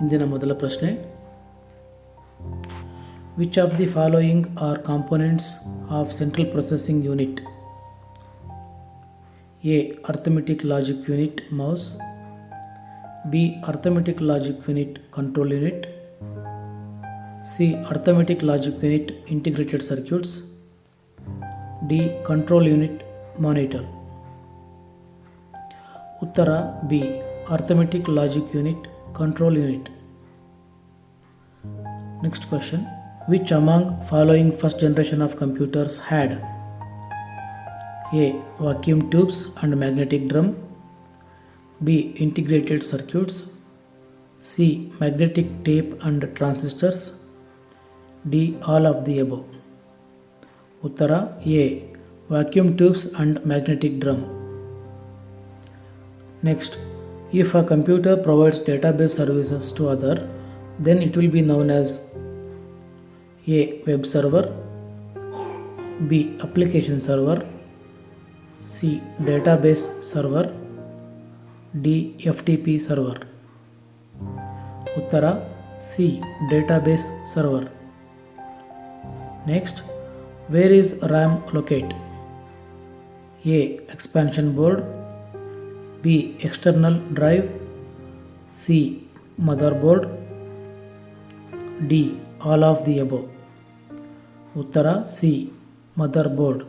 ಇಂದಿನ ಮೊದಲ ಪ್ರಶ್ನೆ, which of the following are components of central processing unit? A. Arithmetic logic unit mouse. B. Arithmetic logic unit control unit. C. Arithmetic logic unit integrated circuits. D. Control unit monitor. ಉತ್ತರ B. Arithmetic logic unit control unit. Next question, which among following first generation of computers had A. vacuum tubes and magnetic drum. B. integrated circuits. C. magnetic tape and transistors. D. all of the above. Uttara A. vacuum tubes and magnetic drum. Next, if a computer provides database services to other, then it will be known as A. web server. B. application server. C. database server. D. FTP server. Uttara C. database server. Next, where is RAM located? A. expansion board. B. external drive. C. motherboard. D. all of the above. Uttara C. motherboard.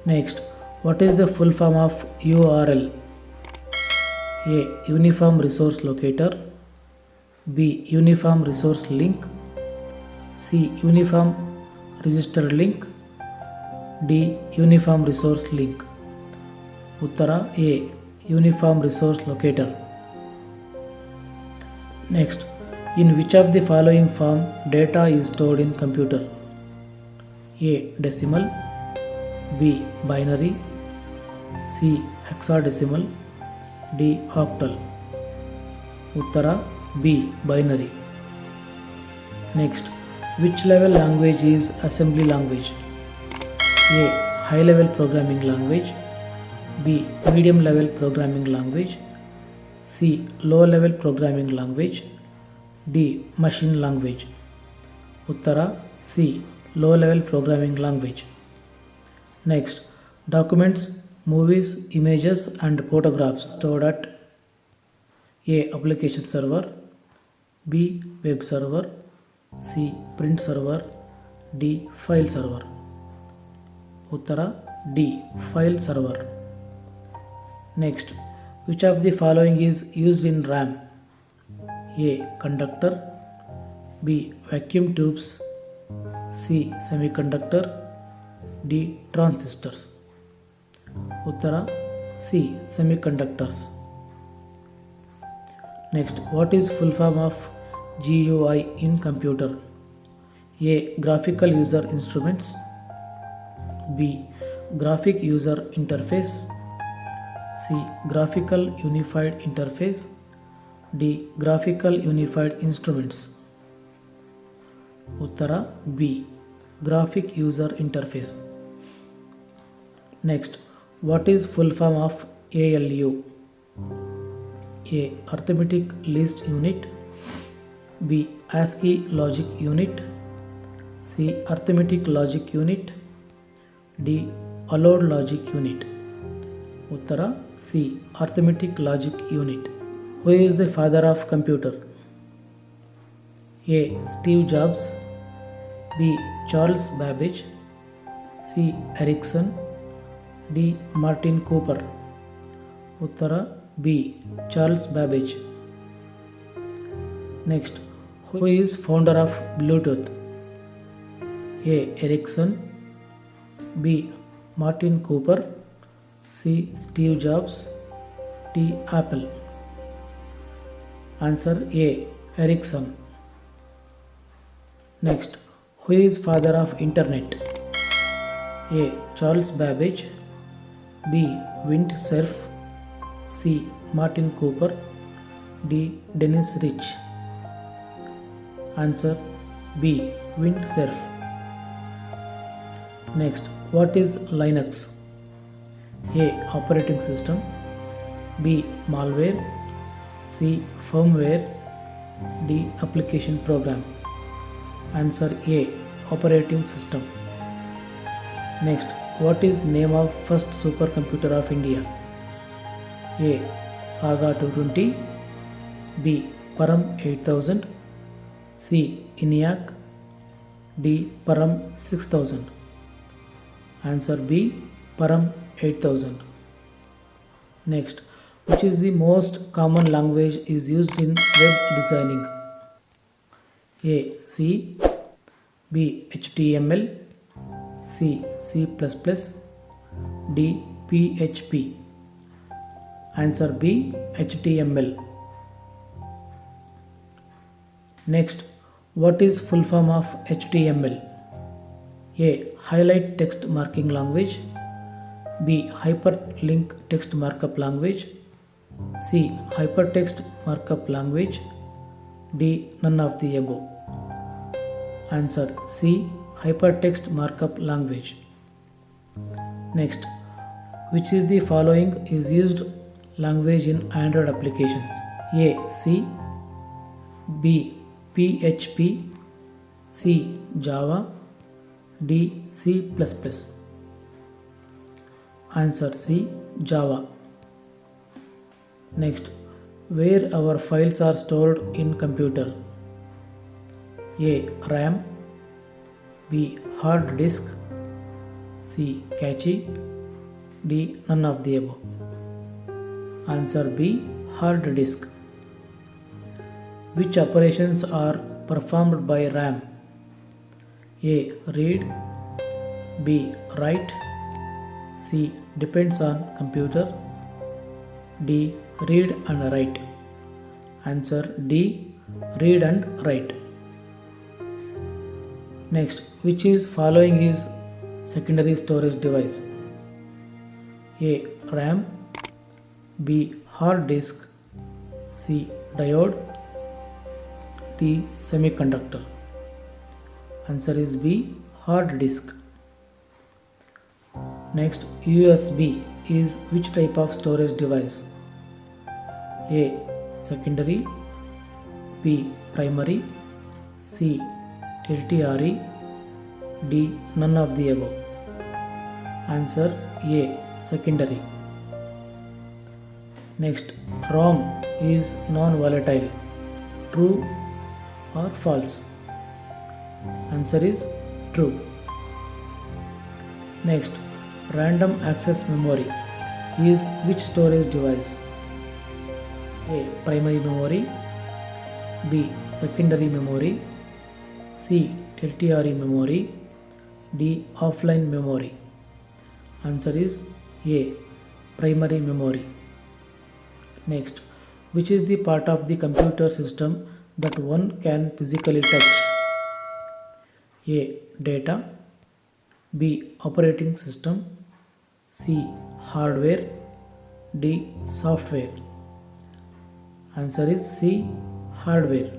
Next, what is the full form of URL? A. uniform resource locator. B. uniform resource link. C. uniform register link. D. uniform resource link. Uttara A. uniform resource locator. Next, in which of the following form data is stored in computer? A. decimal. B. binary. C. hexadecimal. D. octal. Uttara B. binary. Next, which level language is assembly language? A. high level programming language. B. medium level programming language. C. low level programming language. D. machine language. Uttara C. low level programming language. Next, documents, movies, images and photographs stored at A. application server. B. web server. C. print server. D. file server. Uttara D. file server. Next, which of the following is used in RAM? A. conductor. B. vacuum tubes. C. semiconductor. D. transistors. Uttara C. semiconductors. Next, what is full form of GUI in computer? A. graphical user instruments. B. graphic user interface. C. graphical unified interface. D. graphical unified instruments. Uttara B. graphic user interface. Next, what is full form of ALU? A. arithmetic list unit. B. ASCII logic unit. C. arithmetic logic unit. D. allowed logic unit. Uttara C. arithmetic logic unit. Who is the father of computer? A. Steve Jobs. B. Charles Babbage. C. Ericsson. D. Martin Cooper. Uttara B. Charles Babbage. Next, who is founder of Bluetooth? A. Ericsson. B. Martin Cooper. C. Steve Jobs. D. Apple. Answer A. Ericsson. Next, who is father of internet? A. Charles Babbage. B. Vint Cerf. C. Martin Cooper. D. Dennis Rich. Answer B. Vint Cerf. Next, what is Linux? A. Operating system. B. Malware. C. Firmware. D. Application program. Answer A. Operating system. Next, what is name of first supercomputer of India? A. Saga 220. B. Param 8000. C. ENIAC. D. Param 6000. Answer B. Param 8000. Next, which is the most common language is used in web designing? A. C. B. HTML. C. C++. D. PHP. Answer B. HTML. Next, what is full form of HTML? A. Highlight text marking language. B. Hyperlink text markup language. C. Hypertext markup language. D. None of the above. Answer C. Hypertext markup language. Next, which is the following is used language in Android applications? A. C. B. PHP. C. Java. D. C++. Answer C. Java. Next, where our files are stored in computer? A. RAM. B. Hard disk. C. Cache. D. None of the above. Answer B. Hard disk. Which operations are performed by RAM? A. Read. B. Write. C. Depends on computer. D. Read and write. Answer D. Read and write. Next, which is following is secondary storage device? A. RAM. B. Hard disk. C. Diode. D. Semiconductor. Answer is B. Hard disk. Next, USB is which type of storage device? A. Secondary. B. Primary. C. Tertiary. D. None of the above. Answer A. Secondary. Next, ROM is non-volatile. True or false? Answer is true. Next, random access memory is which storage device? A. Primary memory. B. Secondary memory. C. Tertiary memory. D. Offline memory. Answer is A. Primary memory. Next, which is the part of the computer system that one can physically touch? A. Data. B. Operating system. C. Hardware. D. Software. Answer is C. Hardware.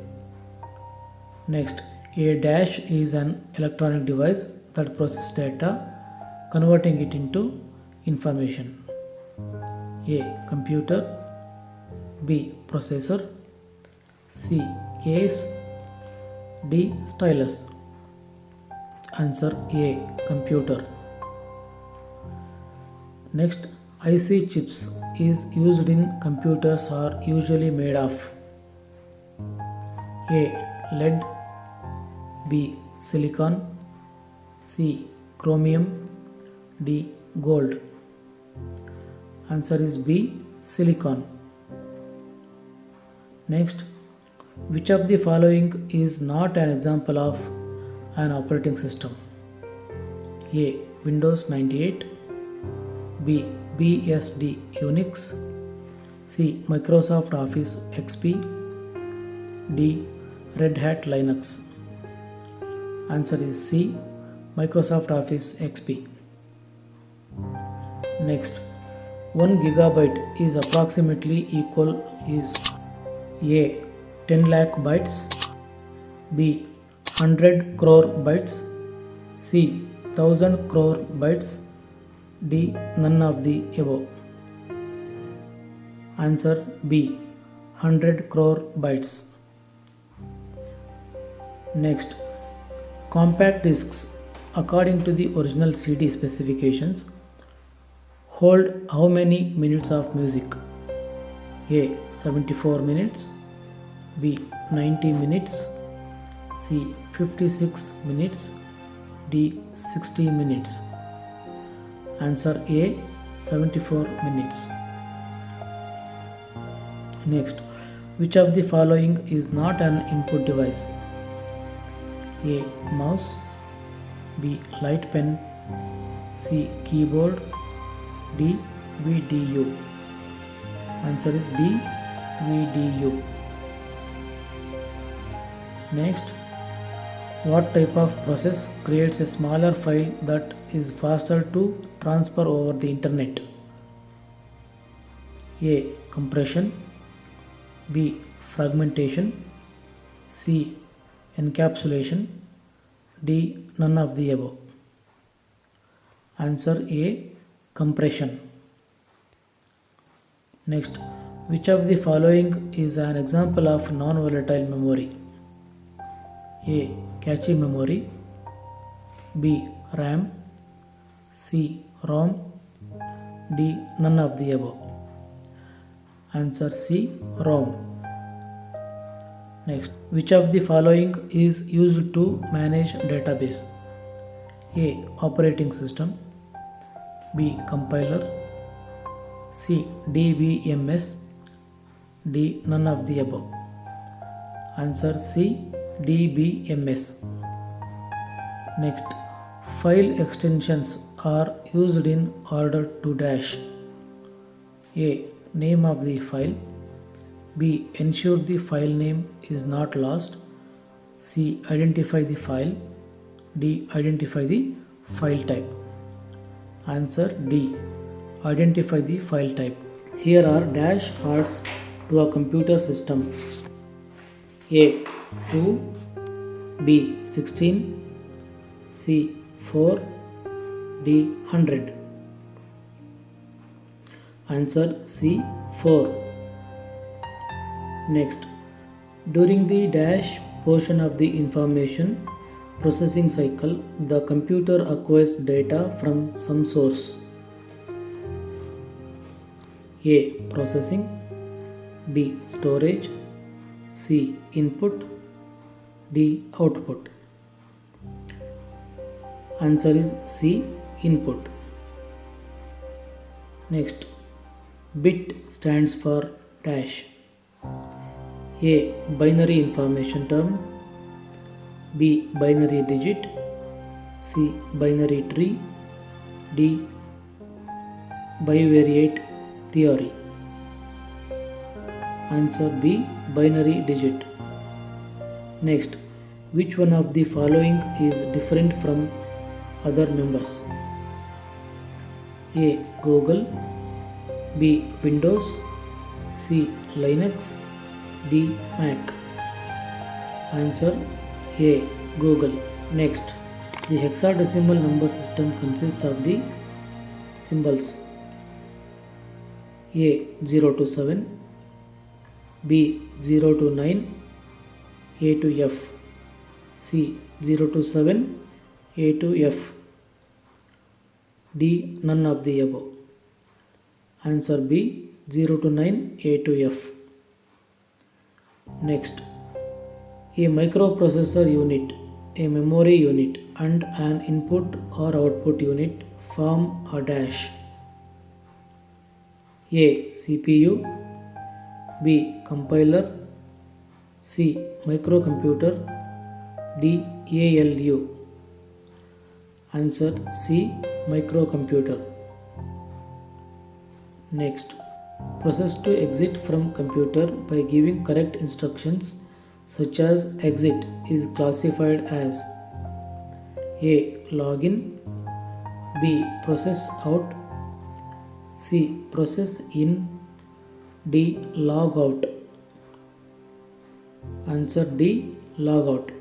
Next, a dash is an electronic device that processes data, converting it into information. A. Computer. B. Processor. C. Case. D. Stylus. Answer A. Computer. Next, IC chips is used in computers are usually made of? A. Lead. B. Silicon. C. Chromium. D. Gold. Answer is B. Silicon. Next, which of the following is not an example of an operating system? A. Windows 98. B. BSD Unix. C. Microsoft Office XP. D. Red Hat Linux. Answer is C. Microsoft Office XP. Next, 1 gigabyte is approximately equal is A. 10 lakh bytes. B. 100 crore bytes. C. 1000 crore bytes. D. None of the above. Answer B. 100 crore bytes. Next, compact discs according to the original CD specifications hold how many minutes of music? A. 74 minutes, B. 90 minutes, C. 56 minutes, D. 60 minutes. Answer A. 74 minutes. Next, which of the following is not an input device? A. Mouse, B. Light pen, C. Keyboard, D. VDU. Answer is D. VDU. Next, what type of process creates a smaller file that is faster to transfer over the internet? A. Compression, B. Fragmentation, C. Encapsulation, D. None of the above. Answer A. Compression. Next, which of the following is an example of non-volatile memory? A. Cache memory, B. RAM, C. ROM, D. None of the above. Answer C. ROM. Next, which of the following is used to manage database? A. Operating system, B. Compiler, C. DBMS, D. None of the above. Answer C. DBMS. Next, file extensions are used in order to dash: A. Name of the file, B. Ensure the file name is not lost, C. Identify the file, D. Identify the file type. Answer D. Identify the file type. Here are dash parts to a computer system: A. 2, B. 16, C. 4, D. 100. Answer C. 4. Next, during the dash portion of the information processing cycle, the computer acquires data from some source: A. Processing, B. Storage, C. Input, D. Output. Answer is C. Input. Next, bit stands for dash: A. Binary information term, B. Binary digit, C. Binary tree, D. Bivariate theory. Answer B. Binary digit. Next, which one of the following is different from other members? A. Google, B. Windows, C. Linux, D. Mac. Answer A. Google. Next, the hexadecimal number system consists of the symbols: A. 0 to 7, B. 0 to 9, A to F, C. 0 to 7, A to F, D. None of the above. Answer B. 0 to 9, A to F. Next, a microprocessor unit, a memory unit, and an input or output unit form a dash: A. CPU, B. Compiler, C. Microcomputer, D. ALU. Answer C. Microcomputer. Next, process to exit from computer by giving correct instructions such as exit is classified as: A. Login, B. Process out, C. Process in, D. Log out. Answer D. Log out.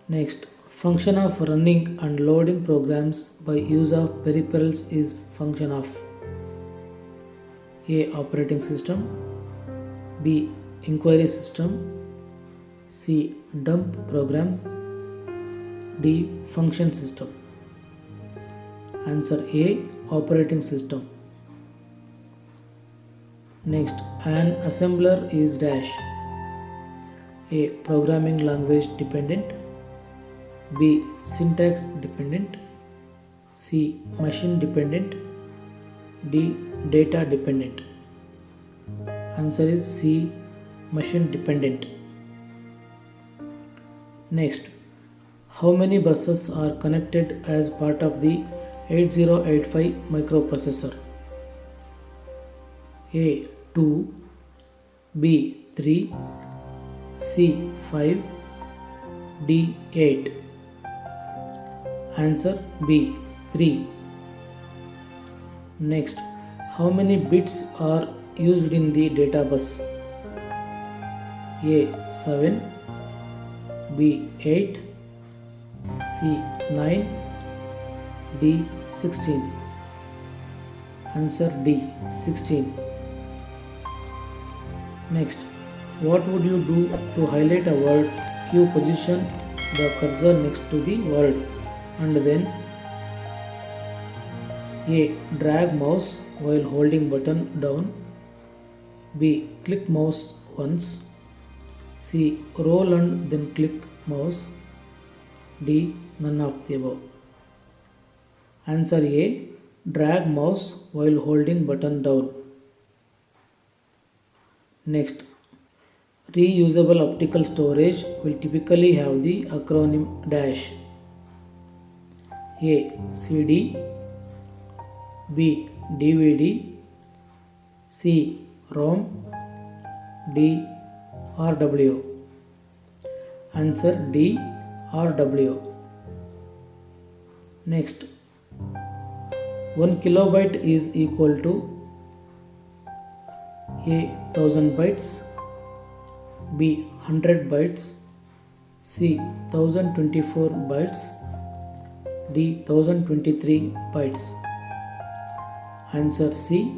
Next, function of running and loading programs by use of peripherals is function of: A. Operating system, B. Inquiry system, C. Dump program. D. Function system. Answer A. Operating system. Next, an assembler is dash. A. Programming language dependent. B. Syntax dependent. C. Machine dependent. D. Data dependent. Answer is C. Machine dependent. Next, how many buses are connected as part of the 8085 microprocessor? A. 2. B. 3. C. 5. D. 8. Answer B. 3. Next, how many bits are used in the data bus? A. 7. B. 8. C. 9. D. 16. Answer D. 16. Next, what would you do to highlight a word? You position the cursor next to the word and then A. Drag mouse while holding button down. B. Click mouse once. C. Roll and then click mouse. D. None of the above. Answer A. Drag mouse while holding button down. Next, reusable optical storage will typically have the acronym dash. A. CD. B. DVD. C. ROM. D. RW. Answer D. RW. Next, 1 kilobyte is equal to A. 1000 bytes. B. 100 bytes. C. 1024 bytes. D. 1023 bytes. Answer C.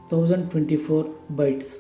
1024 bytes.